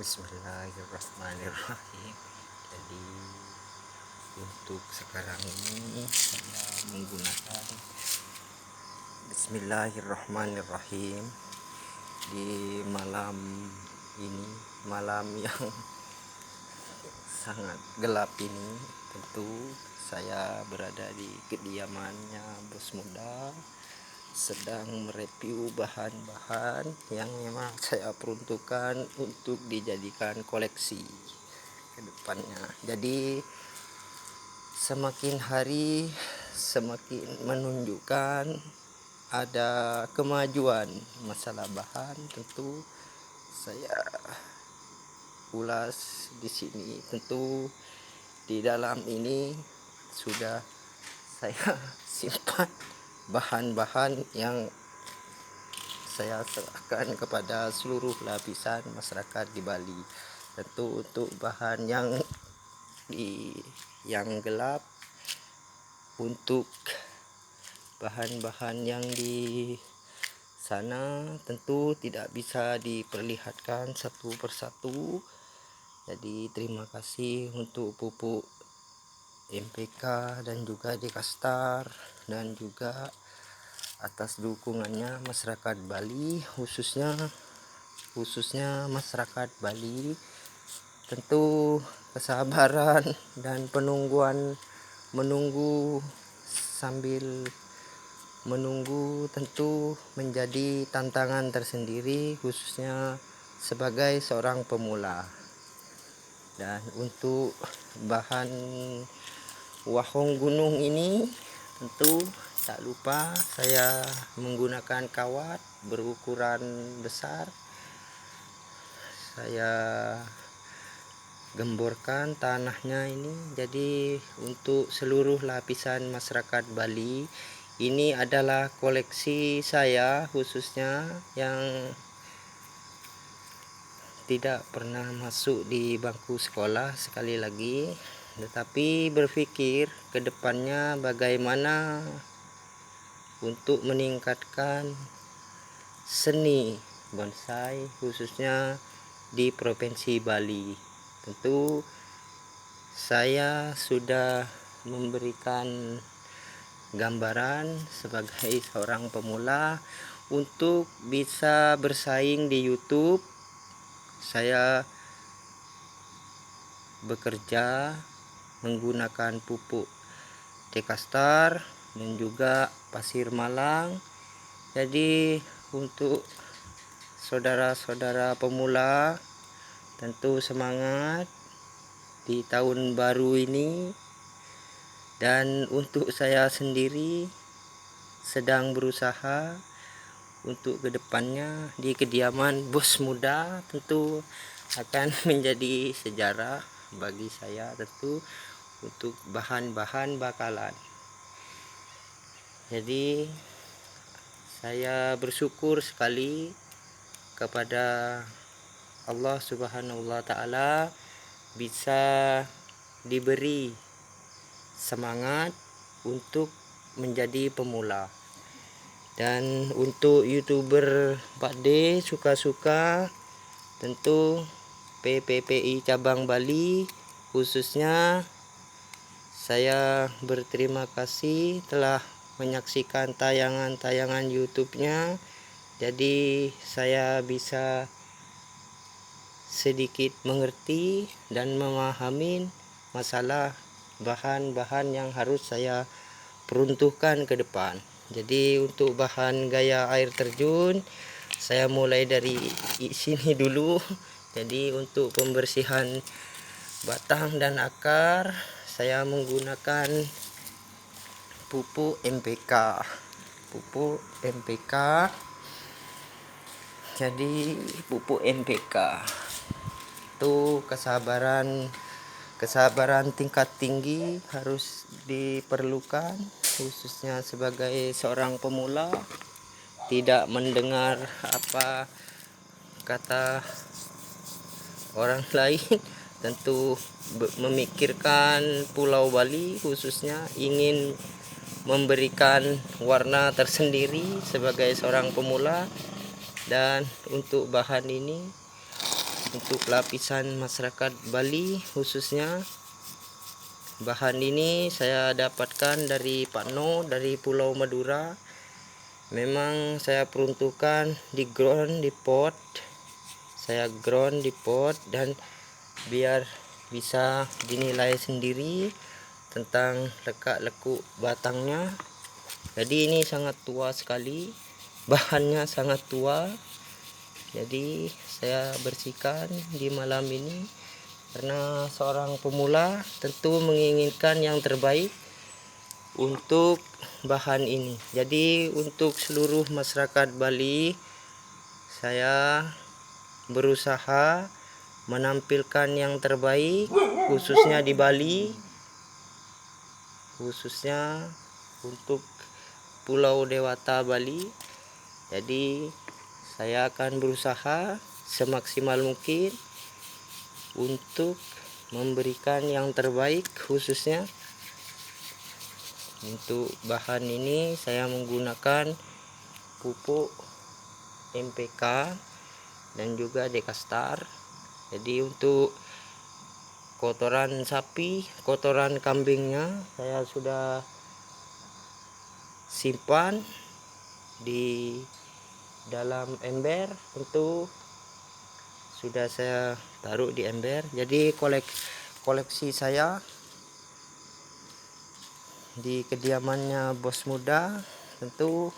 Bismillahirrahmanirrahim. Jadi untuk sekarang ini saya menggunakan Bismillahirrahmanirrahim di malam ini, malam yang sangat gelap ini. Tentu saya berada di kediamannya Bos Muda, sedang mereview bahan-bahan yang memang saya peruntukkan untuk dijadikan koleksi ke depannya. Jadi semakin hari semakin menunjukkan ada kemajuan masalah bahan. Tentu saya ulas di sini. Tentu di dalam ini sudah saya simpan bahan-bahan yang saya serahkan kepada seluruh lapisan masyarakat di Bali. Tentu untuk bahan yang gelap, untuk bahan-bahan yang di sana tentu tidak bisa diperlihatkan satu persatu. Jadi terima kasih untuk pupuk MPK dan juga Dekastar, dan juga atas dukungannya masyarakat Bali, khususnya masyarakat Bali. Tentu kesabaran dan penungguan menunggu, sambil menunggu tentu menjadi tantangan tersendiri, khususnya sebagai seorang pemula. Dan untuk bahan wahong gunung ini tentu tak lupa saya menggunakan kawat berukuran besar. Saya gemborkan tanahnya ini. Jadi untuk seluruh lapisan masyarakat Bali, ini adalah koleksi saya khususnya yang tidak pernah masuk di bangku sekolah sekali lagi, tetapi berpikir ke depannya bagaimana untuk meningkatkan seni bonsai khususnya di Provinsi Bali. Tentu saya sudah memberikan gambaran sebagai seorang pemula untuk bisa bersaing di YouTube. Saya bekerja menggunakan pupuk Dekastar dan juga pasir Malang. Jadi untuk saudara-saudara pemula tentu semangat di tahun baru ini. Dan untuk saya sendiri sedang berusaha untuk kedepannya di kediaman Bos Muda, tentu akan menjadi sejarah bagi saya tentu untuk bahan-bahan bakalan. Jadi saya bersyukur sekali kepada Allah Subhanahu wa Ta'ala bisa diberi semangat untuk menjadi pemula. Dan untuk YouTuber Pakde suka-suka, tentu PPPI cabang Bali khususnya saya berterima kasih telah menyaksikan tayangan-tayangan YouTube-nya. Jadi saya bisa sedikit mengerti dan memahami masalah bahan-bahan yang harus saya peruntukkan ke depan. Jadi untuk bahan gaya air terjun saya mulai dari sini dulu. Jadi untuk pembersihan batang dan akar saya menggunakan pupuk MPK. Jadi pupuk MPK itu kesabaran tingkat tinggi harus diperlukan, khususnya sebagai seorang pemula. Tidak mendengar apa kata orang lain, tentu memikirkan Pulau Bali, khususnya ingin memberikan warna tersendiri sebagai seorang pemula. Dan untuk bahan ini untuk lapisan masyarakat Bali khususnya. Bahan ini saya dapatkan dari Pak No dari Pulau Madura. Memang saya peruntukkan di ground di pot. Saya ground di pot dan biar bisa dinilai sendiri tentang lekuk batangnya. Jadi ini sangat tua sekali, bahannya sangat tua. Jadi saya bersihkan di malam ini karena seorang pemula tentu menginginkan yang terbaik untuk bahan ini. Jadi untuk seluruh masyarakat Bali, saya berusaha menampilkan yang terbaik khususnya di Bali, khususnya untuk Pulau Dewata Bali. Jadi saya akan berusaha semaksimal mungkin untuk memberikan yang terbaik. Khususnya untuk bahan ini saya menggunakan pupuk MPK dan juga Dekastar. Jadi untuk kotoran sapi, kotoran kambingnya saya sudah simpan di dalam ember. Tentu sudah saya taruh di ember. Jadi koleksi saya di kediamannya bos muda tentu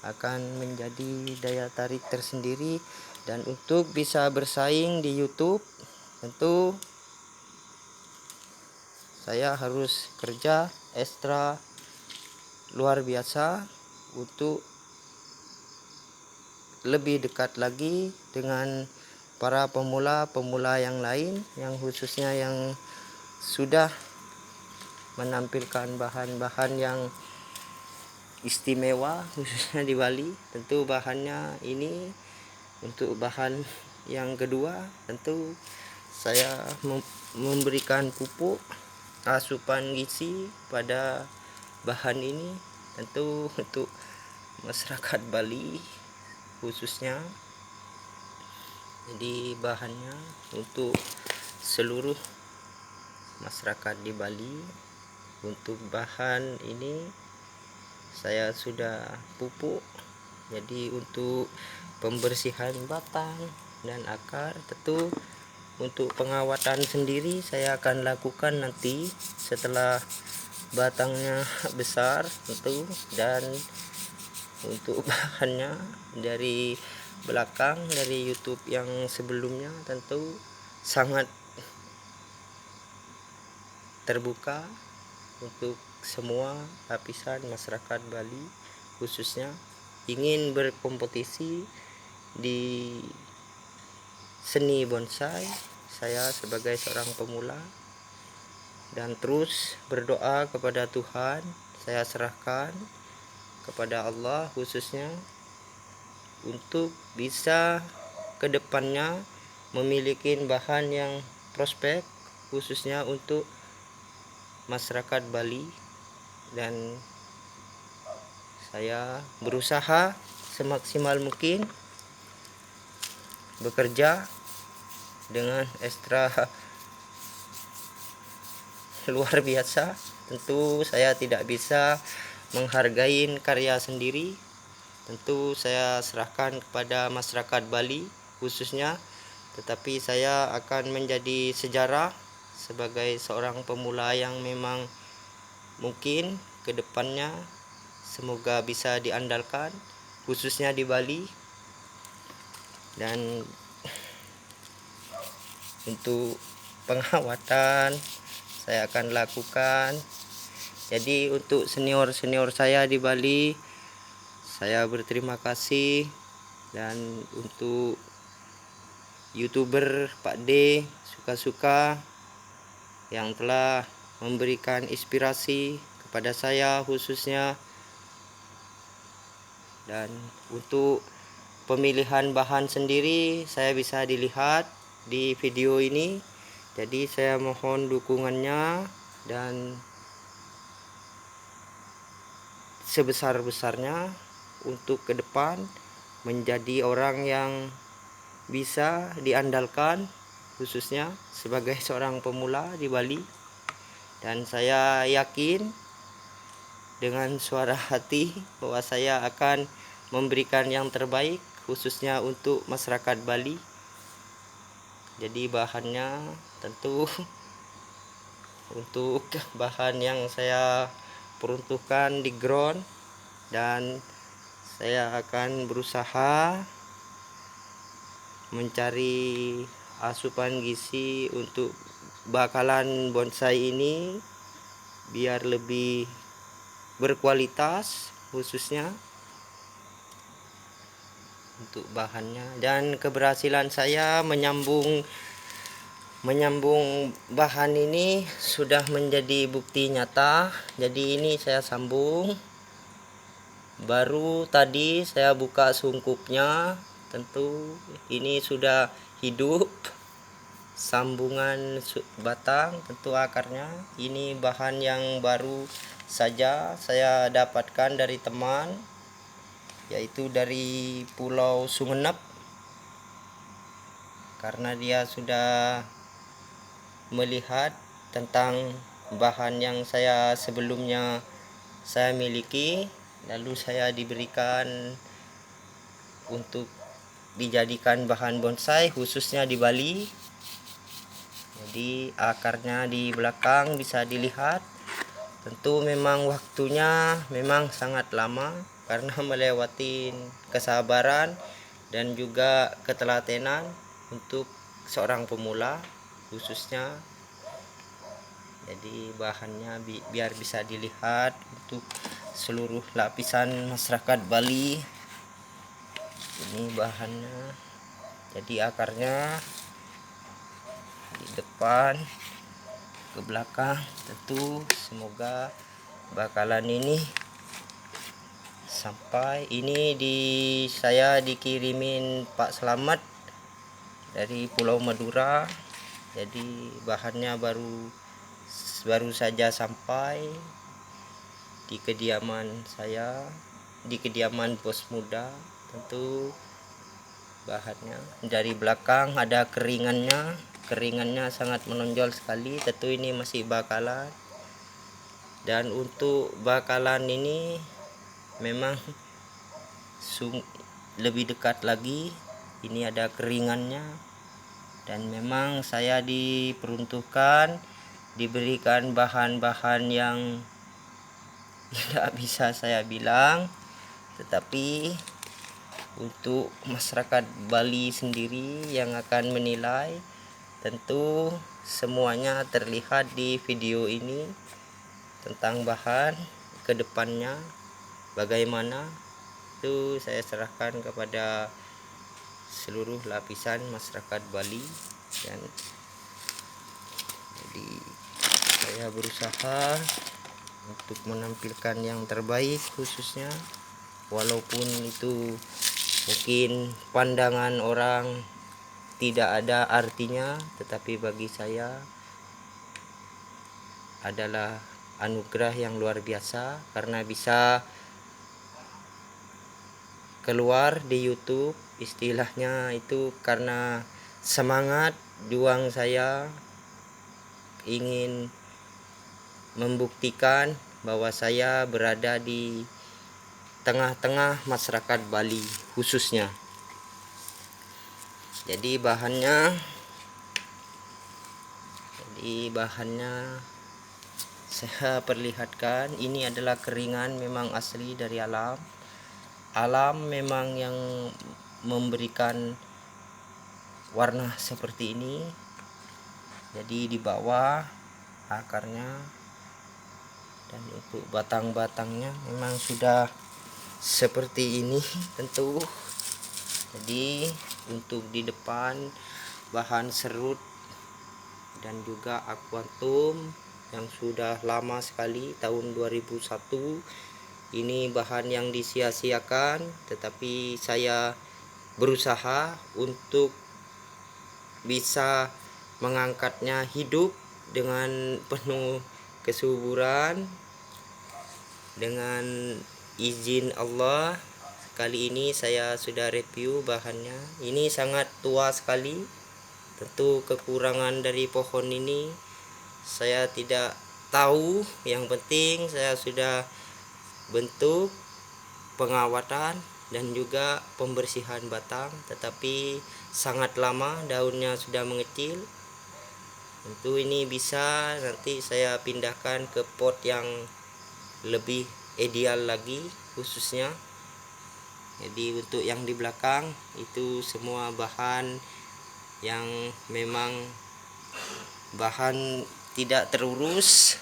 akan menjadi daya tarik tersendiri. Dan untuk bisa bersaing di YouTube tentu saya harus kerja ekstra luar biasa untuk lebih dekat lagi dengan para pemula-pemula yang lain, yang khususnya yang sudah menampilkan bahan-bahan yang istimewa khususnya di Bali. Tentu bahannya ini untuk bahan yang kedua, tentu saya memberikan pupuk asupan gizi pada bahan ini tentu untuk masyarakat Bali khususnya. Jadi bahannya untuk seluruh masyarakat di Bali. Untuk bahan ini saya sudah pupuk. Jadi untuk pembersihan batang dan akar, tentu untuk pengawatan sendiri saya akan lakukan nanti setelah batangnya besar tentu. Dan untuk bahannya dari belakang, dari YouTube yang sebelumnya tentu sangat terbuka untuk semua lapisan masyarakat Bali, khususnya ingin berkompetisi di seni bonsai. Saya sebagai seorang pemula dan terus berdoa kepada Tuhan, saya serahkan kepada Allah khususnya untuk bisa kedepannya memiliki bahan yang prospek khususnya untuk masyarakat Bali. Dan saya berusaha semaksimal mungkin bekerja dengan ekstra luar biasa. Tentu saya tidak bisa menghargai karya sendiri, tentu saya serahkan kepada masyarakat Bali khususnya. Tetapi saya akan menjadi sejarah sebagai seorang pemula yang memang mungkin kedepannya semoga bisa diandalkan khususnya di Bali. Dan untuk pengawatan saya akan lakukan. Jadi untuk senior-senior saya di Bali, saya berterima kasih. Dan untuk YouTuber Pak D suka-suka yang telah memberikan inspirasi kepada saya khususnya. Dan untuk pemilihan bahan sendiri saya bisa dilihat di video ini. Jadi saya mohon dukungannya dan sebesar-besarnya untuk ke depan menjadi orang yang bisa diandalkan, khususnya sebagai seorang pemula di Bali. Dan saya yakin dengan suara hati bahwa saya akan memberikan yang terbaik, khususnya untuk masyarakat Bali. Jadi bahannya tentu untuk bahan yang saya peruntukkan di ground, dan saya akan berusaha mencari asupan gizi untuk bakalan bonsai ini biar lebih berkualitas, khususnya untuk bahannya. Dan keberhasilan saya menyambung bahan ini sudah menjadi bukti nyata. Jadi ini saya sambung, baru tadi saya buka sungkupnya, tentu ini sudah hidup sambungan batang, tentu akarnya. Ini bahan yang baru saja saya dapatkan dari teman, yaitu dari Pulau Sumeneb, karena dia sudah melihat tentang bahan yang sebelumnya saya miliki, lalu saya diberikan untuk dijadikan bahan bonsai, khususnya di Bali. Jadi akarnya di belakang bisa dilihat. Tentu memang waktunya memang sangat lama karena melewati kesabaran dan juga ketelatenan untuk seorang pemula, khususnya. Jadi bahannya biar bisa dilihat untuk seluruh lapisan masyarakat Bali. Ini bahannya. Jadi akarnya di depan ke belakang, tentu semoga bakalan ini sampai. Ini saya dikirimin Pak Slamet dari Pulau Madura. Jadi bahannya baru saja sampai di kediaman saya, di kediaman bos muda. Tentu bahannya dari belakang ada keringannya sangat menonjol sekali. Tentu ini masih bakalan, dan untuk bakalan ini memang lebih dekat lagi. Ini ada keringannya, dan memang saya diperuntukkan diberikan bahan-bahan yang tidak bisa saya bilang, tetapi untuk masyarakat Bali sendiri yang akan menilai. Tentu semuanya terlihat di video ini tentang bahan kedepannya bagaimana, itu saya serahkan kepada seluruh lapisan masyarakat Bali. Dan jadi saya berusaha untuk menampilkan yang terbaik, khususnya walaupun itu mungkin pandangan orang tidak ada artinya, tetapi bagi saya adalah anugerah yang luar biasa karena bisa keluar di YouTube, istilahnya itu karena semangat juang saya ingin membuktikan bahwa saya berada di tengah-tengah masyarakat Bali khususnya. Jadi bahannya saya perlihatkan, ini adalah keringan memang asli dari alam. Alam memang yang memberikan warna seperti ini. Jadi di bawah akarnya, dan untuk batang-batangnya memang sudah seperti ini tentu. Jadi untuk di depan bahan serut dan juga aquantum yang sudah lama sekali, tahun 2001. Ini bahan yang disia-siakan, tetapi saya berusaha untuk bisa mengangkatnya hidup dengan penuh kesuburan dengan izin Allah, kali ini saya sudah review bahannya. Ini sangat tua sekali. Tentu kekurangan dari pohon ini saya tidak tahu. Yang penting saya sudah bentuk pengawatan dan juga pembersihan batang, tetapi sangat lama daunnya sudah mengecil. Tentu ini bisa nanti saya pindahkan ke pot yang lebih ideal lagi khususnya. Jadi untuk yang di belakang itu semua bahan yang memang bahan tidak terurus.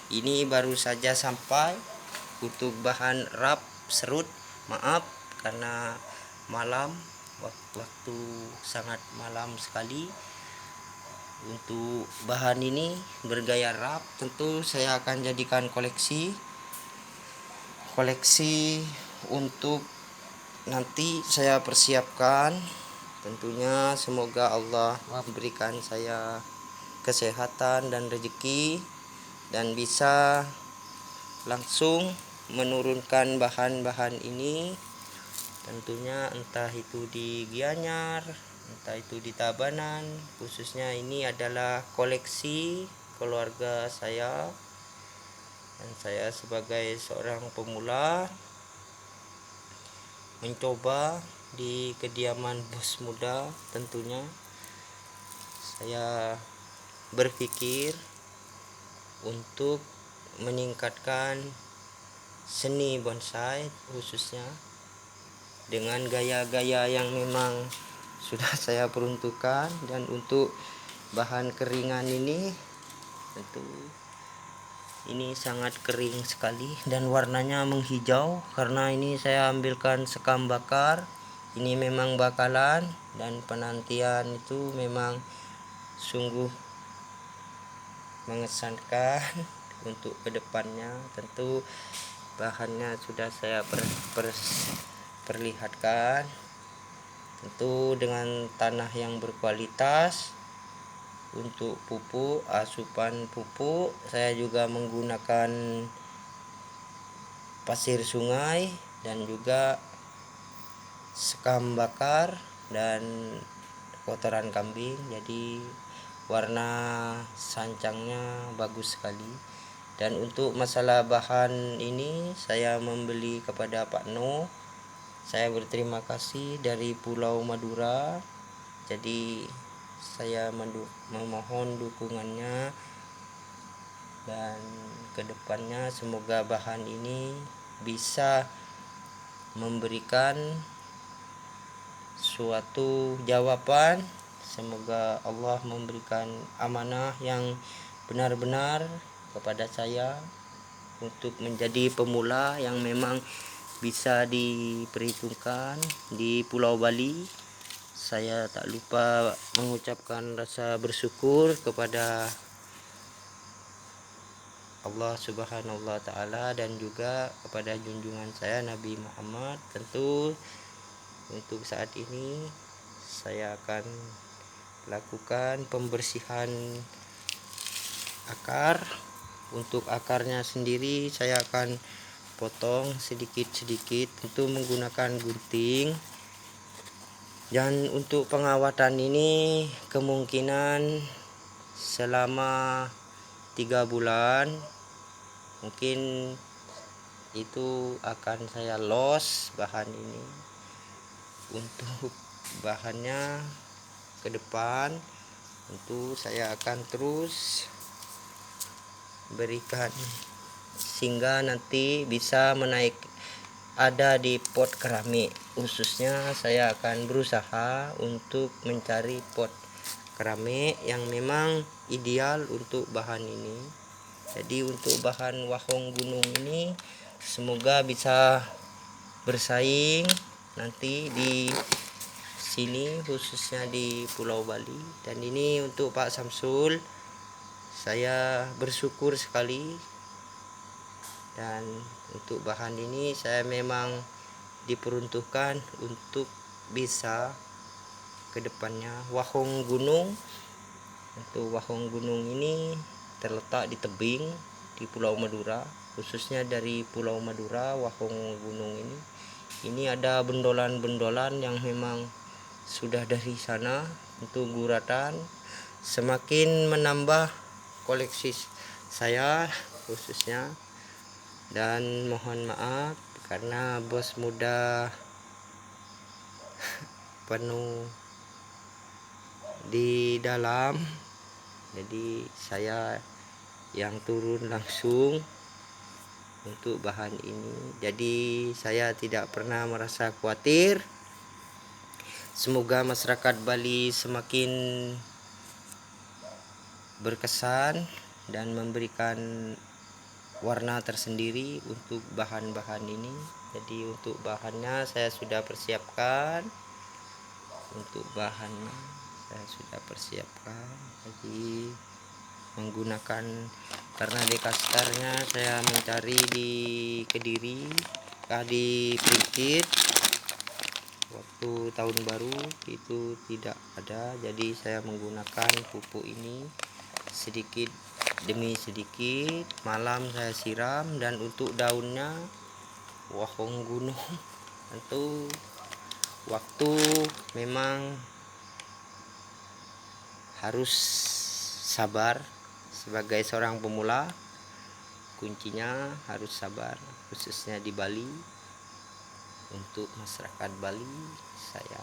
Ini baru saja sampai. Untuk bahan rap serut, maaf karena malam, waktu sangat malam sekali. Untuk bahan ini bergaya rap, tentu saya akan jadikan koleksi untuk nanti saya persiapkan. Tentunya semoga Allah memberikan saya kesehatan dan rezeki dan bisa langsung menurunkan bahan-bahan ini. Tentunya entah itu di Gianyar, entah itu di Tabanan. Khususnya ini adalah koleksi keluarga saya, dan saya sebagai seorang pemula mencoba di kediaman bos muda. Tentunya saya berpikir untuk meningkatkan seni bonsai khususnya dengan gaya-gaya yang memang sudah saya peruntukkan. Dan untuk bahan keringan ini tentu ini sangat kering sekali dan warnanya menghijau karena ini saya ambilkan sekam bakar. Ini memang bakalan dan penantian itu memang sungguh mengesankan. Untuk kedepannya tentu bahannya sudah saya perlihatkan, tentu dengan tanah yang berkualitas. Untuk pupuk, asupan pupuk saya juga menggunakan pasir sungai dan juga sekam bakar dan kotoran kambing. Jadi warna sancangnya bagus sekali. Dan untuk masalah bahan ini saya membeli kepada Pak No. Saya berterima kasih dari Pulau Madura. Jadi saya memohon dukungannya, dan kedepannya semoga bahan ini bisa memberikan suatu jawaban. Semoga Allah memberikan amanah yang benar-benar kepada saya untuk menjadi pemula yang memang bisa diperhitungkan di Pulau Bali. Saya tak lupa mengucapkan rasa bersyukur kepada Allah Subhanahu wa Ta'ala dan juga kepada junjungan saya Nabi Muhammad. Tentu untuk saat ini saya akan lakukan pembersihan akar. Untuk akarnya sendiri saya akan potong sedikit-sedikit, tentu menggunakan gunting. Dan untuk pengawatan ini kemungkinan selama 3 bulan mungkin itu akan saya los bahan ini. Untuk bahannya ke depan tentu saya akan terus berikan sehingga nanti bisa menaik ada di pot keramik. Khususnya saya akan berusaha untuk mencari pot keramik yang memang ideal untuk bahan ini. Jadi untuk bahan wahong gunung ini semoga bisa bersaing nanti di sini, khususnya di Pulau Bali. Dan ini untuk Pak Samsul, saya bersyukur sekali. Dan untuk bahan ini saya memang diperuntukkan untuk bisa kedepannya wahong gunung. Untuk wahong gunung ini terletak di tebing di Pulau Madura, khususnya dari Pulau Madura. Wahong gunung ini Ini ada bendolan-bendolan yang memang sudah dari sana untuk guratan, semakin menambah koleksi saya khususnya. Dan mohon maaf karena bos muda penuh di dalam, jadi saya yang turun langsung untuk bahan ini. Jadi saya tidak pernah merasa khawatir. Semoga masyarakat Bali semakin berkesan dan memberikan warna tersendiri untuk bahan-bahan ini. Jadi untuk bahannya saya sudah persiapkan. Jadi menggunakan, karena dekastarnya saya mencari di Kediri, di Prinsip waktu tahun baru itu tidak ada. Jadi saya menggunakan pupuk ini sedikit demi sedikit. Malam saya siram. Dan untuk daunnya wahong gunung, tentu waktu memang harus sabar. Sebagai seorang pemula, kuncinya harus sabar, khususnya di Bali. Untuk masyarakat Bali, saya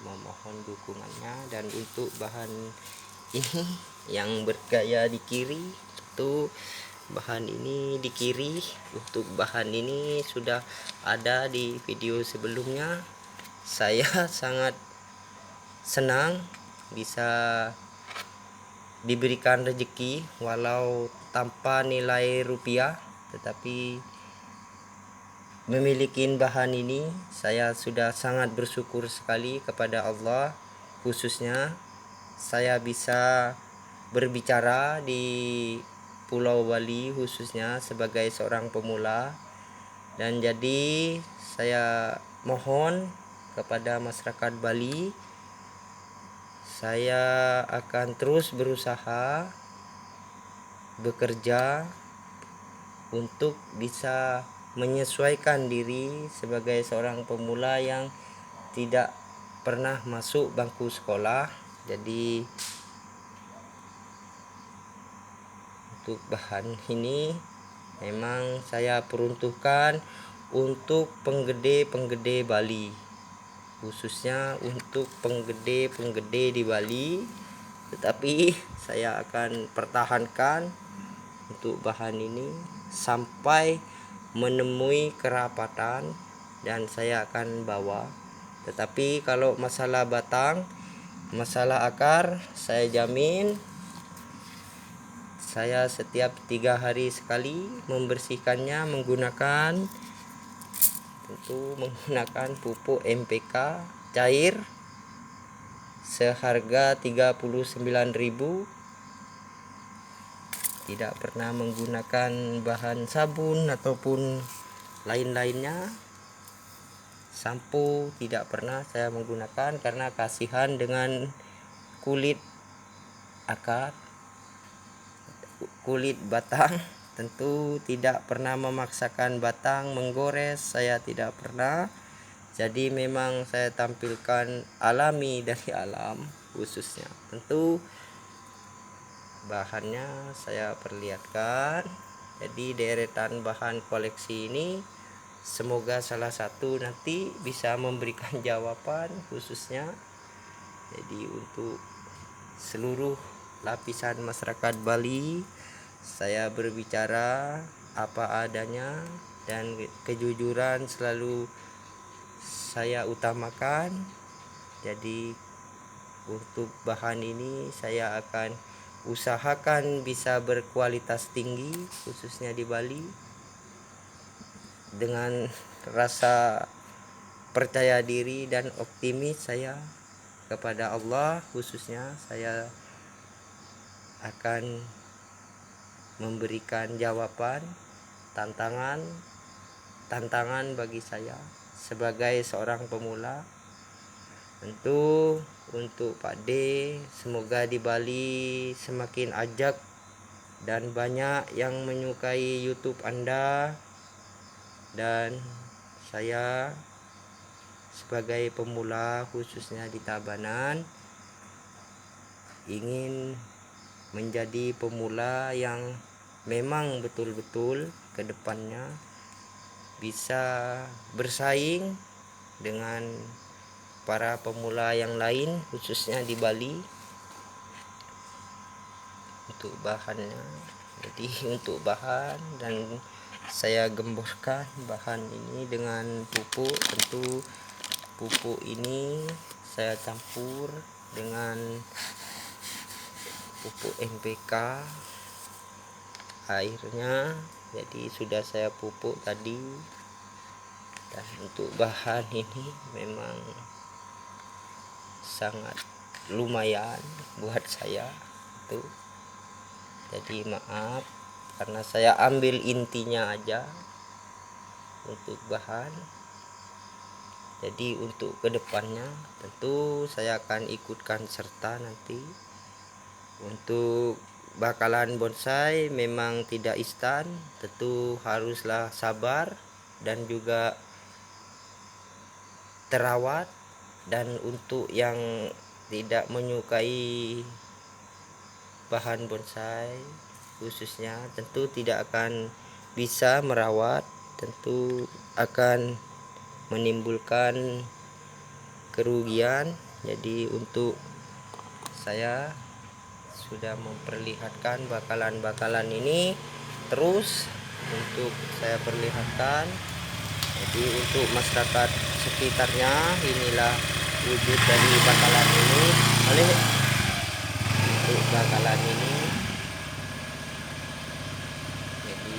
memohon dukungannya. Dan untuk bahan ini yang bergaya di kiri, itu bahan ini di kiri. Untuk bahan ini sudah ada di video sebelumnya. Saya sangat senang bisa diberikan rezeki walau tanpa nilai rupiah, tetapi memiliki bahan ini saya sudah sangat bersyukur sekali kepada Allah. Khususnya saya bisa berbicara di Pulau Bali, khususnya sebagai seorang pemula. Dan jadi saya mohon kepada masyarakat Bali, saya akan terus berusaha bekerja untuk bisa menyesuaikan diri sebagai seorang pemula yang tidak pernah masuk bangku sekolah. Jadi untuk bahan ini memang saya peruntukkan untuk penggede-penggede Bali, khususnya untuk penggede-penggede di Bali. Tetapi saya akan pertahankan untuk bahan ini sampai menemui kerapatan dan saya akan bawa. Tetapi kalau masalah batang, masalah akar, saya jamin saya setiap 3 hari sekali membersihkannya menggunakan pupuk MPK cair seharga 39.000. Tidak pernah menggunakan bahan sabun ataupun lain-lainnya. Sampo tidak pernah saya menggunakan karena kasihan dengan kulit akar, kulit batang. Tentu tidak pernah memaksakan batang menggores, saya tidak pernah. Jadi memang saya tampilkan alami dari alam khususnya. Tentu bahannya saya perlihatkan. Jadi deretan bahan koleksi ini semoga salah satu nanti bisa memberikan jawaban khususnya. Jadi untuk seluruh lapisan masyarakat Bali, saya berbicara apa adanya dan kejujuran selalu saya utamakan. Jadi untuk bahan ini saya akan usahakan bisa berkualitas tinggi khususnya di Bali. Dengan rasa percaya diri dan optimis saya kepada Allah, khususnya saya akan memberikan jawaban tantangan bagi saya sebagai seorang pemula. Tentu untuk Pak D, semoga di Bali semakin ajak dan banyak yang menyukai YouTube Anda. Dan saya sebagai pemula khususnya di Tabanan ingin menjadi pemula yang memang betul-betul ke depannya bisa bersaing dengan para pemula yang lain khususnya di Bali untuk bahannya. Jadi untuk bahan, dan saya gemborkan bahan ini dengan pupuk. Tentu pupuk ini saya campur dengan pupuk NPK airnya, jadi sudah saya pupuk tadi. Dan untuk bahan ini memang sangat lumayan buat saya itu. Jadi maaf karena saya ambil intinya aja untuk bahan. Jadi untuk kedepannya tentu saya akan ikutkan serta nanti. Untuk bakalan bonsai memang tidak instan, tentu haruslah sabar dan juga terawat. Dan untuk yang tidak menyukai bahan bonsai khususnya tentu tidak akan bisa merawat, tentu akan menimbulkan kerugian. Jadi untuk saya sudah memperlihatkan bakalan-bakalan ini terus untuk saya perlihatkan. Jadi untuk masyarakat sekitarnya inilah wujud dari bakalan ini. Untuk bakalan ini jadi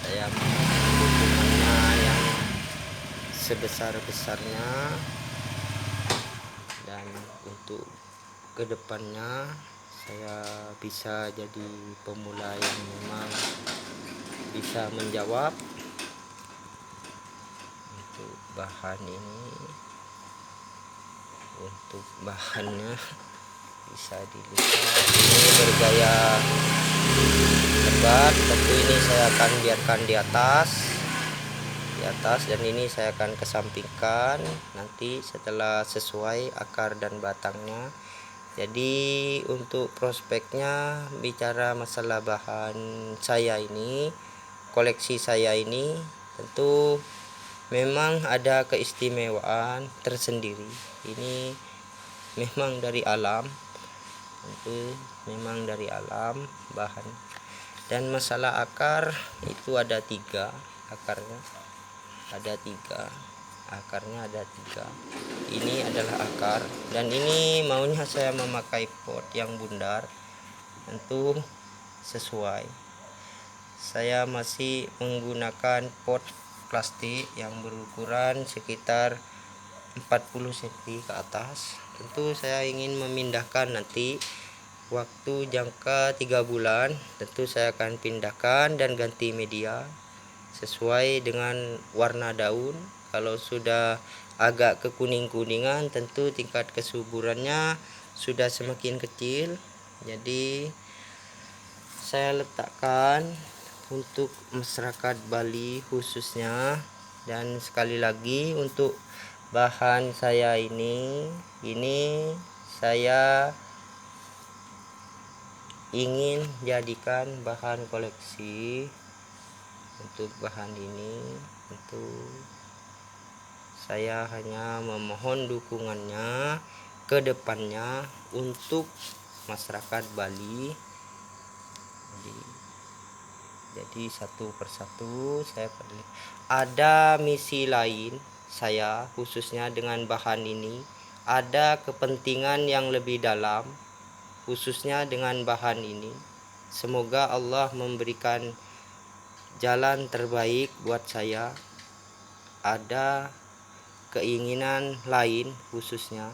saya mohon dukungannya yang sebesar-besarnya, dan untuk kedepannya saya bisa jadi pemula yang memang bisa menjawab. Untuk bahan ini, untuk bahannya bisa dilihat ini bergaya lebat. Tentu ini saya akan biarkan di atas, dan ini saya akan kesampingkan nanti setelah sesuai akar dan batangnya. Jadi untuk prospeknya, bicara masalah bahan saya ini, koleksi saya ini tentu memang ada keistimewaan tersendiri. Ini memang dari alam, tentu memang dari alam bahan. Dan masalah akar itu ada 3 akarnya, akarnya ada 3. Ini adalah akar, dan ini maunya saya memakai pot yang bundar, tentu sesuai. Saya masih menggunakan pot plastik yang berukuran sekitar 40 cm ke atas. Tentu saya ingin memindahkan nanti waktu jangka 3 bulan, tentu saya akan pindahkan dan ganti media sesuai dengan warna daun. Kalau sudah agak kekuning-kuningan, tentu tingkat kesuburannya sudah semakin kecil. Jadi saya letakkan untuk masyarakat Bali khususnya. Dan sekali lagi untuk bahan saya ini saya ingin jadikan bahan koleksi. Untuk bahan ini tentu saya hanya memohon dukungannya ke depannya untuk masyarakat Bali. Jadi satu persatu saya ada misi lain saya khususnya dengan bahan ini, ada kepentingan yang lebih dalam khususnya dengan bahan ini. Semoga Allah memberikan jalan terbaik buat saya. Ada keinginan lain khususnya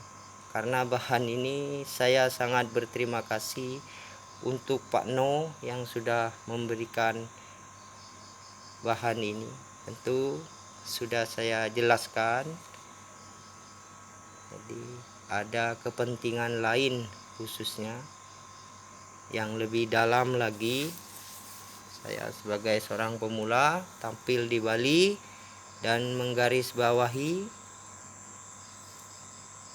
karena bahan ini saya sangat berterima kasih untuk Pak No yang sudah memberikan bahan ini. Tentu sudah saya jelaskan. Jadi ada kepentingan lain khususnya yang lebih dalam lagi. Saya sebagai seorang pemula tampil di Bali dan menggarisbawahi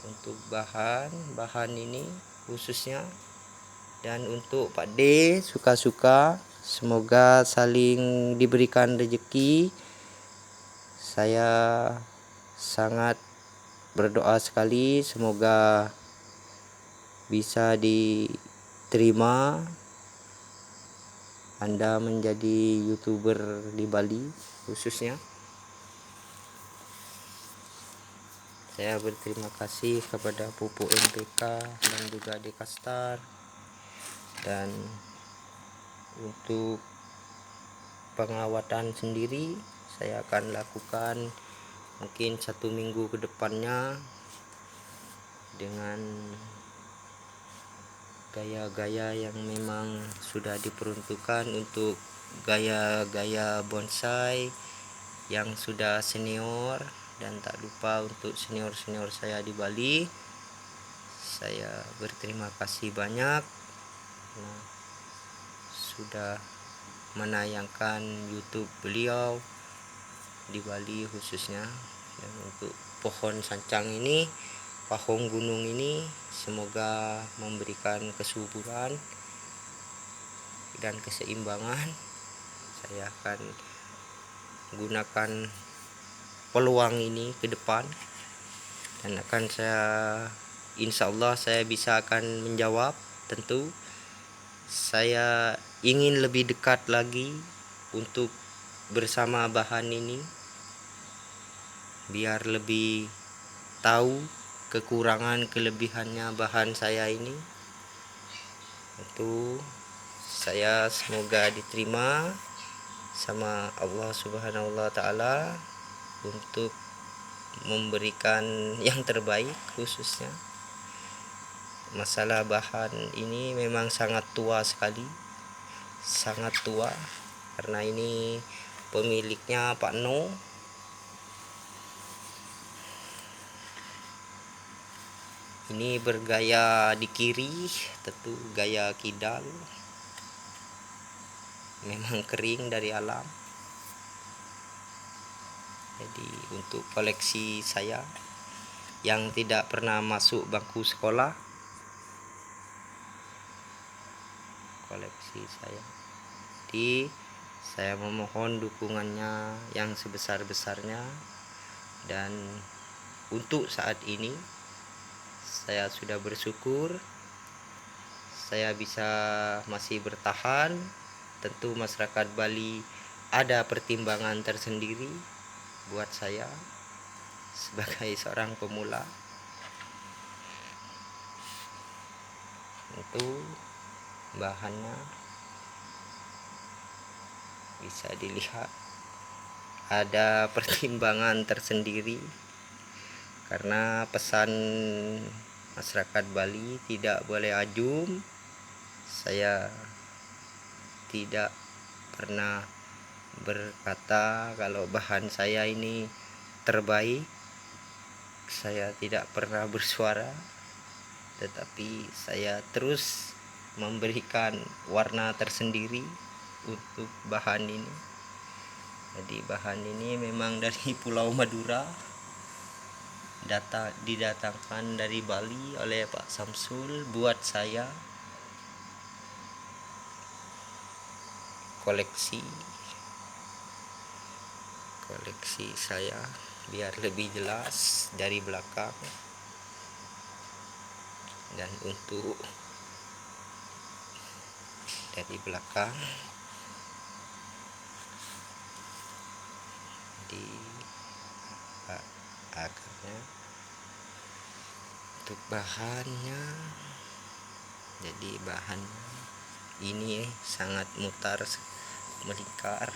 untuk bahan ini khususnya. Dan untuk Pak D suka-suka, semoga saling diberikan rezeki. Saya sangat berdoa sekali semoga bisa diterima Anda menjadi YouTuber di Bali khususnya. Saya berterima kasih kepada Pupuk MPK dan juga Dekastar. Dan untuk pengawatan sendiri saya akan lakukan mungkin 1 minggu ke depannya dengan gaya-gaya yang memang sudah diperuntukkan untuk gaya-gaya bonsai yang sudah senior. Dan tak lupa untuk senior-senior saya di Bali, saya berterima kasih banyak sudah menayangkan YouTube beliau di Bali khususnya. Dan untuk pohon sancang ini, pahong gunung ini, semoga memberikan kesuburan dan keseimbangan. Saya akan gunakan peluang ini ke depan dan insya Allah saya bisa akan menjawab. Tentu saya ingin lebih dekat lagi untuk bersama bahan ini biar lebih tahu kekurangan kelebihannya bahan saya ini. Tentu saya semoga diterima sama Allah Subhanahu wa Ta'ala untuk memberikan yang terbaik. Khususnya masalah bahan ini memang sangat tua sekali, sangat tua, karena ini pemiliknya Pak No. Ini bergaya di kiri, tentu gaya kidal, memang kering dari alam. Jadi untuk koleksi saya yang tidak pernah masuk bangku sekolah, koleksi saya. Jadi saya memohon dukungannya yang sebesar-besarnya. Dan untuk saat ini saya sudah bersyukur saya bisa masih bertahan. Tentu masyarakat Bali ada pertimbangan tersendiri buat saya sebagai seorang pemula. Tentu bahannya bisa dilihat ada pertimbangan tersendiri, karena pesan masyarakat Bali tidak boleh ajum. Saya tidak pernah berkata kalau bahan saya ini terbaik. Saya tidak pernah bersuara, tetapi saya terus memberikan warna tersendiri untuk bahan ini. Jadi bahan ini memang dari Pulau Madura, didatangkan dari Bali oleh Pak Samsul buat saya koleksi saya biar lebih jelas dari belakang. Dan untuk dari belakang di akarnya, untuk bahannya, jadi bahan ini sangat mutar melingkar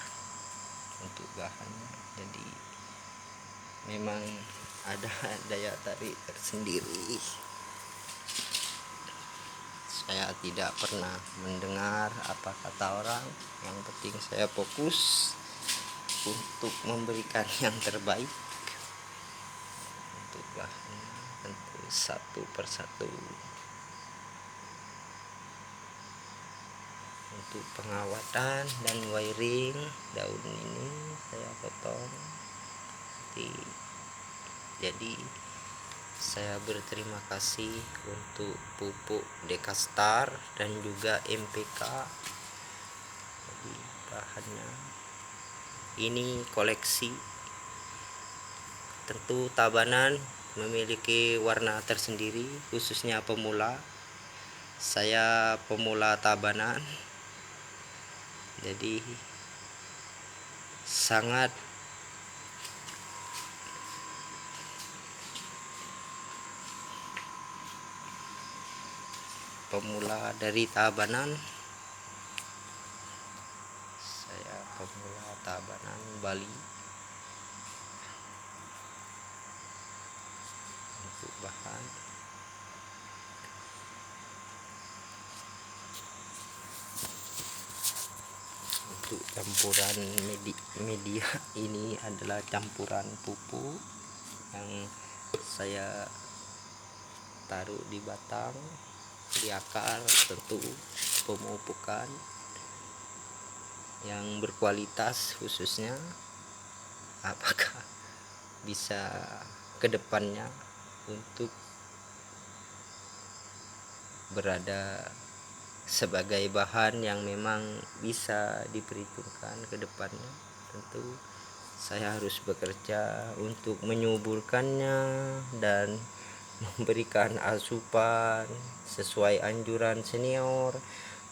untuk bahannya. Jadi memang ada daya tarik tersendiri. Saya tidak pernah mendengar apa kata orang, yang penting saya fokus untuk memberikan yang terbaik untuk bahannya. Tentu satu persatu. Untuk pengawatan dan wiring daun ini saya potong. Jadi Saya berterima kasih untuk pupuk Dekastar dan juga MPK. Jadi bahannya ini koleksi. Tentu tabanan memiliki warna tersendiri, khususnya pemula. Saya pemula tabanan, jadi sangat pemula dari tabanan. Saya pemula tabanan Bali. Untuk bahan untuk campuran media ini adalah campuran pupuk yang saya taruh di batang, di akar. Tentu pemupukan yang berkualitas, khususnya apakah bisa kedepannya untuk berada sebagai bahan yang memang bisa diperhitungkan ke depannya. Tentu saya harus bekerja untuk menyuburkannya dan memberikan asupan sesuai anjuran senior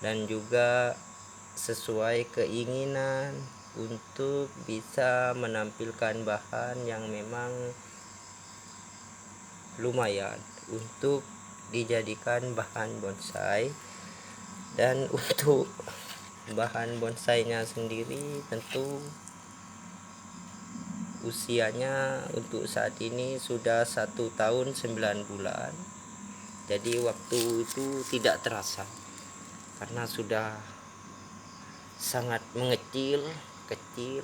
dan juga sesuai keinginan untuk bisa menampilkan bahan yang memang lumayan untuk dijadikan bahan bonsai. Dan untuk bahan bonsainya sendiri tentu usianya untuk saat ini sudah 1 tahun 9 bulan. Jadi waktu itu tidak terasa karena sudah sangat kecil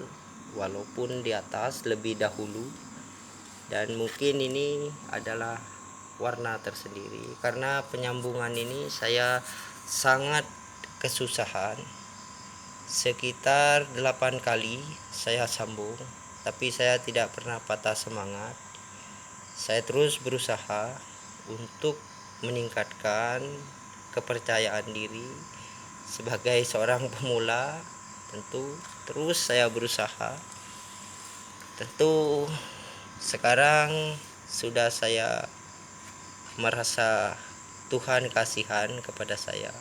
walaupun di atas lebih dahulu. Dan mungkin ini adalah warna tersendiri karena penyambungan ini saya sangat kesusahan. Sekitar 8 kali saya sambung, tapi saya tidak pernah patah semangat. Saya terus berusaha untuk meningkatkan kepercayaan diri sebagai seorang pemula. Tentu terus saya berusaha. Tentu sekarang sudah saya merasa Tuhan kasihan kepada saya,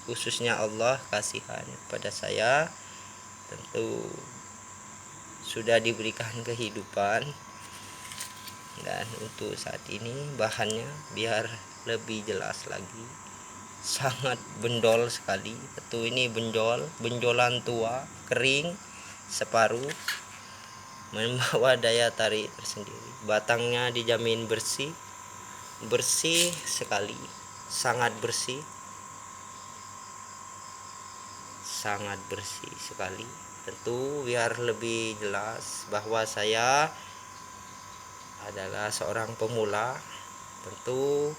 khususnya Allah kasihan kepada saya. Tentu sudah diberikan kehidupan. Dan untuk saat ini bahannya biar lebih jelas lagi, sangat bendol sekali. Tentu ini benjolan tua, kering separuh, membawa daya tarik tersendiri. Batangnya dijamin bersih sekali, sangat bersih sekali. Tentu biar lebih jelas bahwa saya adalah seorang pemula, tentu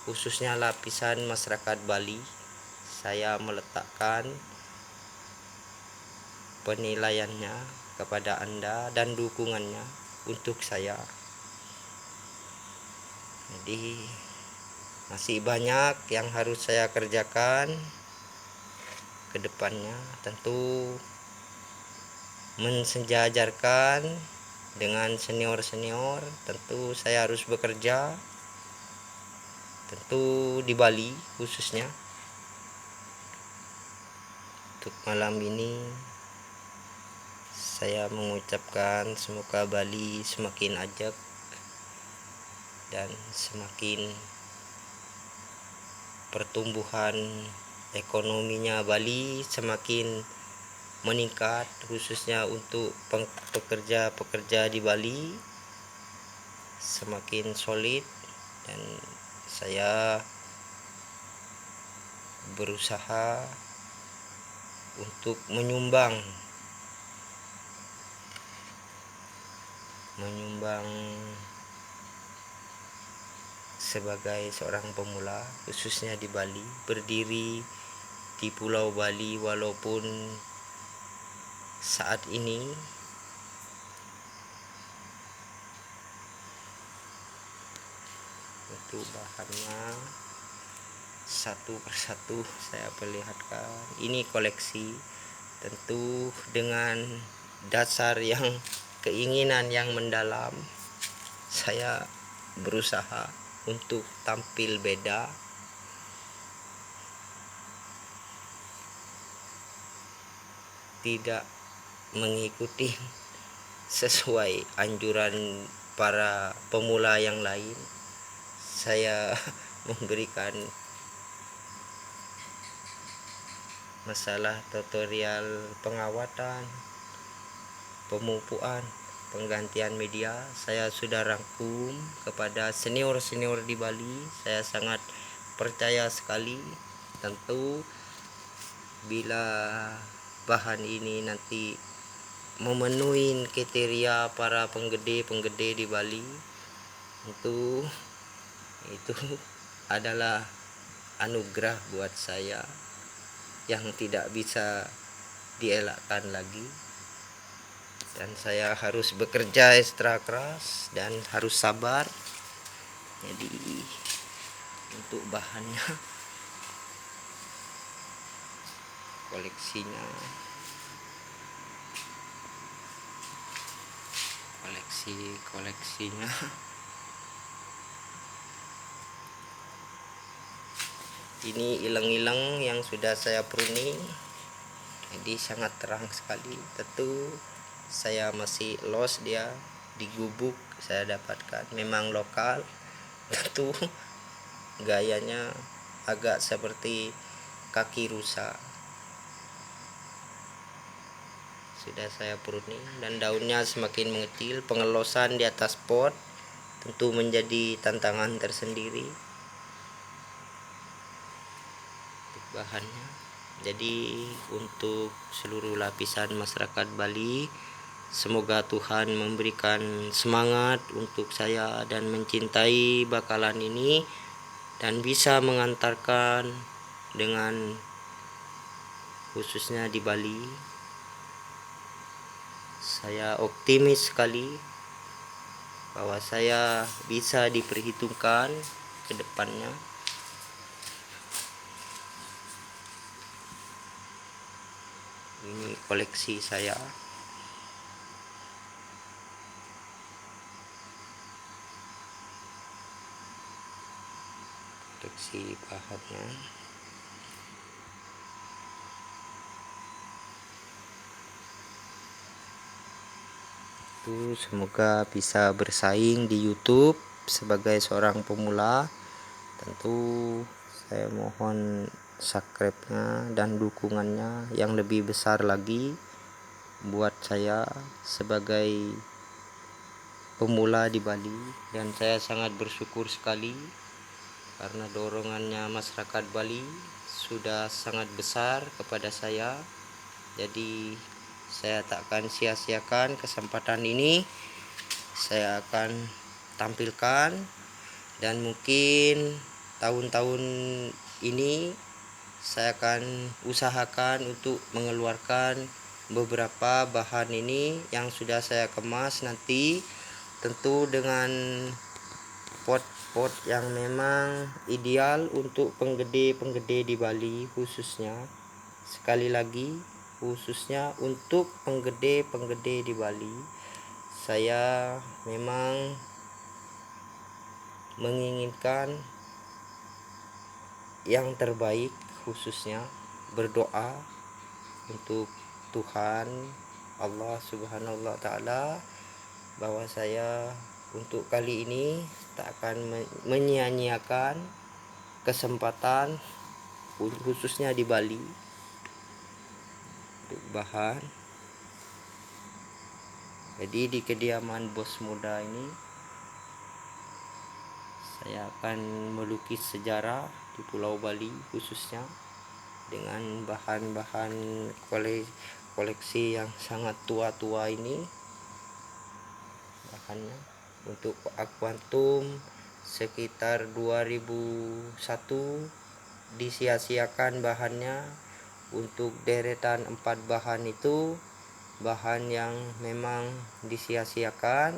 khususnya lapisan masyarakat Bali, saya meletakkan penilaiannya kepada Anda dan dukungannya untuk saya. Jadi masih banyak yang harus saya kerjakan ke depannya. Tentu mensejajarkan dengan senior-senior. Tentu saya harus bekerja, tentu di Bali khususnya. Untuk malam ini saya mengucapkan semoga Bali semakin ajak dan semakin pertumbuhan ekonominya Bali semakin meningkat, khususnya untuk pekerja-pekerja di Bali semakin solid. Dan saya berusaha untuk menyumbang sebagai seorang pemula, khususnya di Bali, berdiri di Pulau Bali. Walaupun saat ini Untuk bahannya satu persatu saya perlihatkan. Ini koleksi, tentu dengan dasar yang keinginan yang mendalam, saya berusaha untuk tampil beda. Tidak mengikuti sesuai anjuran para pemula yang lain. Saya memberikan masalah tutorial pengawatan, pemupuan, penggantian media. Saya sudah rangkum kepada senior-senior di Bali. Saya sangat percaya sekali. Tentu bila bahan ini nanti memenuhi kriteria para penggede di Bali, itu adalah anugerah buat saya yang tidak bisa dielakkan lagi. Dan saya harus bekerja ekstra keras dan harus sabar. Jadi untuk bahannya, koleksinya ini ilang-ilang yang sudah saya pruning, jadi sangat terang sekali. Tentu saya masih los, dia di gubuk saya dapatkan, memang lokal. Tentu gayanya agak seperti kaki rusa. Sudah saya pruning dan daunnya semakin mengecil. Pengelosan di atas pot tentu menjadi tantangan tersendiri untuk bahannya. Jadi untuk seluruh lapisan masyarakat Bali, semoga Tuhan memberikan semangat untuk saya dan mencintai bakalan ini dan bisa mengantarkan dengan khususnya di Bali. Saya optimis sekali bahwa saya bisa diperhitungkan ke depannya. Ini koleksi saya. Koleksi bahannya. Semoga bisa bersaing di YouTube sebagai seorang pemula. Tentu saya mohon subscribe-nya dan dukungannya yang lebih besar lagi buat saya sebagai pemula di Bali. Dan saya sangat bersyukur sekali karena dorongannya masyarakat Bali sudah sangat besar kepada saya. Jadi saya tak akan sia-siakan kesempatan ini. Saya akan tampilkan, dan mungkin tahun-tahun ini saya akan usahakan untuk mengeluarkan beberapa bahan ini yang sudah saya kemas nanti, tentu dengan pot-pot yang memang ideal untuk penggede di Bali khususnya. Sekali lagi, khususnya untuk penggede di Bali, saya memang menginginkan yang terbaik, khususnya berdoa untuk Tuhan Allah Subhanahu wa Ta'ala bahwa saya untuk kali ini tak akan menyia-nyiakan kesempatan khususnya di Bali untuk bahan. Jadi di kediaman bos muda ini saya akan melukis sejarah di Pulau Bali khususnya dengan bahan-bahan koleksi yang sangat tua-tua ini. Bahannya untuk akuantum sekitar 2001 disia-siakan bahannya. Untuk deretan 4 bahan itu bahan yang memang disia-siakan.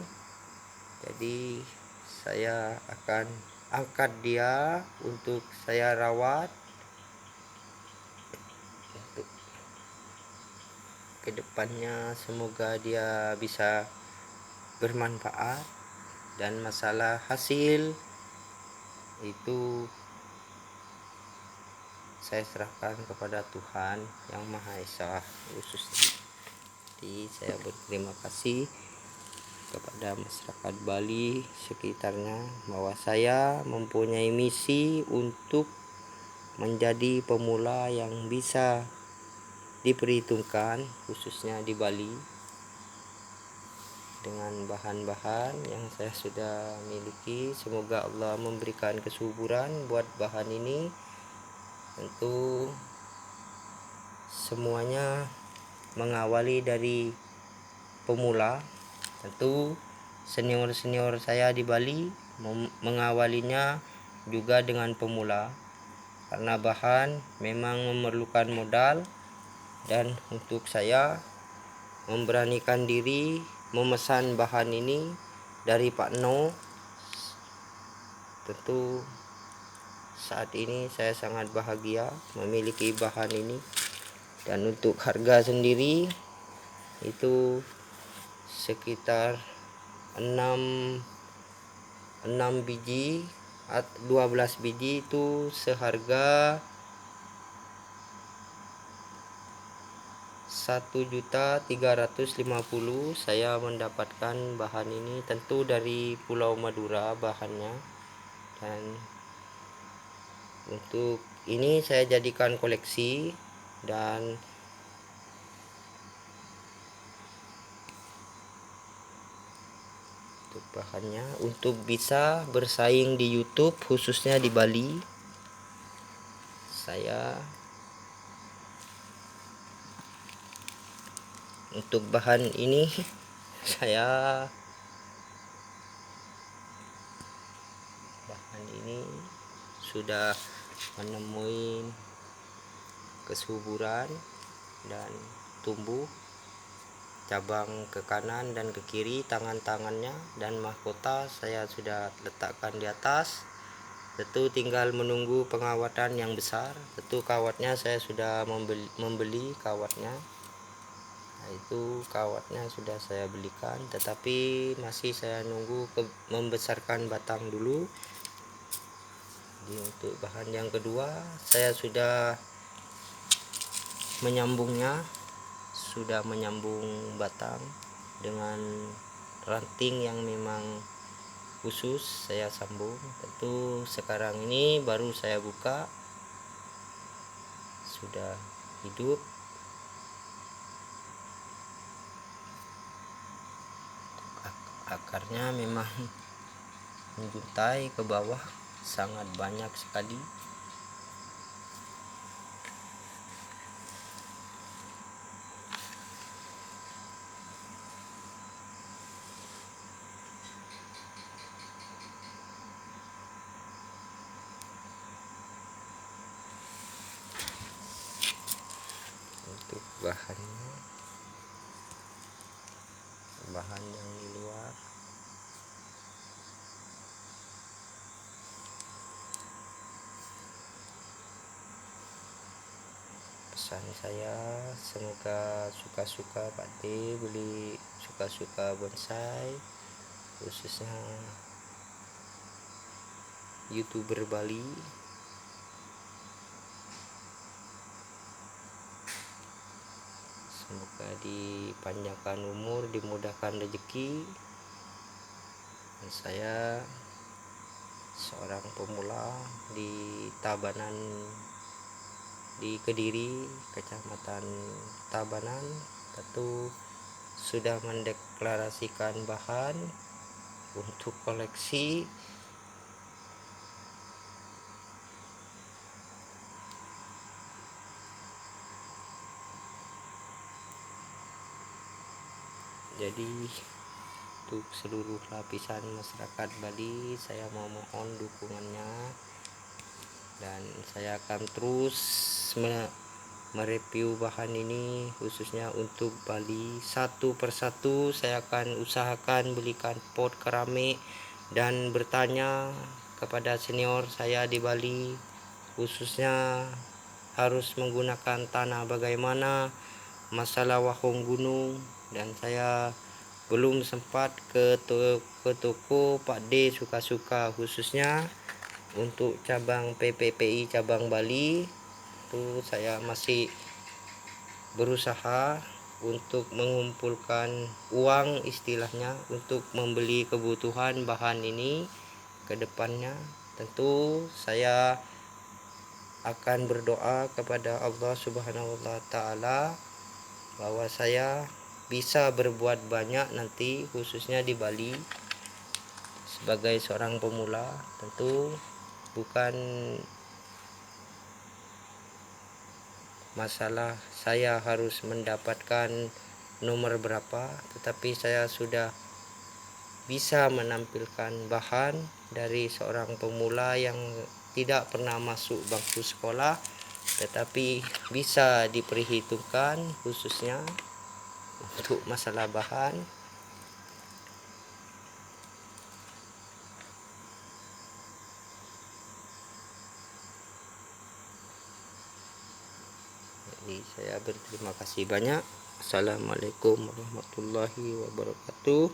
Jadi saya akan angkat dia untuk saya rawat untuk kedepannya. Semoga dia bisa bermanfaat, dan masalah hasil itu saya serahkan kepada Tuhan Yang Maha Esa khususnya. Jadi saya berterima kasih kepada masyarakat Bali sekitarnya bahwa saya mempunyai misi untuk menjadi pemula yang bisa diperhitungkan khususnya di Bali, dengan bahan-bahan yang saya sudah miliki. Semoga Allah memberikan kesuburan buat bahan ini. Tentu semuanya mengawali dari pemula. Tentu senior-senior saya di Bali mengawalinya juga dengan pemula, karena bahan memang memerlukan modal, dan untuk saya memberanikan diri memesan bahan ini dari Pak No. Tentu saat ini saya sangat bahagia memiliki bahan ini, dan untuk harga sendiri itu sekitar 6 biji 12 biji itu seharga 1.350.000. Saya mendapatkan bahan ini tentu dari Pulau Madura bahannya, dan untuk ini saya jadikan koleksi. Dan untuk bahannya, untuk bisa bersaing di YouTube khususnya di Bali, saya untuk bahan ini sudah menemui kesuburan dan tumbuh cabang ke kanan dan ke kiri tangannya, dan mahkota saya sudah letakkan di atas. Tentu tinggal menunggu pengawatan yang besar. Tentu kawatnya saya sudah membeli kawatnya. Nah, itu kawatnya sudah saya belikan, tetapi masih saya nunggu membesarkan batang dulu. Jadi untuk bahan yang kedua saya sudah menyambungnya, sudah menyambung batang dengan ranting yang memang khusus saya sambung. Tentu sekarang ini baru saya buka, sudah hidup. Akarnya memang menjuntai ke bawah sangat banyak sekali. Untuk bahannya, bahan yang di luar, pesan saya semoga suka-suka Pak D beli, suka-suka bonsai khususnya YouTuber Bali. Semoga dipanjangkan umur, dimudahkan rezeki. Dan saya seorang pemula di Tabanan, di Kediri, Kecamatan Tabanan, tentu sudah mendeklarasikan bahan untuk koleksi. Jadi untuk seluruh lapisan masyarakat Bali saya memohon dukungannya, dan saya akan terus mereview bahan ini khususnya untuk Bali. Satu persatu saya akan usahakan belikan pot keramik dan bertanya kepada senior saya di Bali, khususnya harus menggunakan tanah bagaimana, masalah wahong gunung, dan saya belum sempat ke toko Pak D suka-suka, khususnya untuk cabang PPPI cabang Bali. Itu saya masih berusaha untuk mengumpulkan uang istilahnya untuk membeli kebutuhan bahan ini ke depannya. Tentu saya akan berdoa kepada Allah Subhanahu wa taala bahwa saya bisa berbuat banyak nanti, khususnya di Bali sebagai seorang pemula. Tentu bukan masalah saya harus mendapatkan nomor berapa, tetapi saya sudah bisa menampilkan bahan dari seorang pemula yang tidak pernah masuk bangku sekolah, tetapi bisa diperhitungkan khususnya untuk masalah bahan. Jadi saya berterima kasih banyak. Assalamualaikum warahmatullahi wabarakatuh.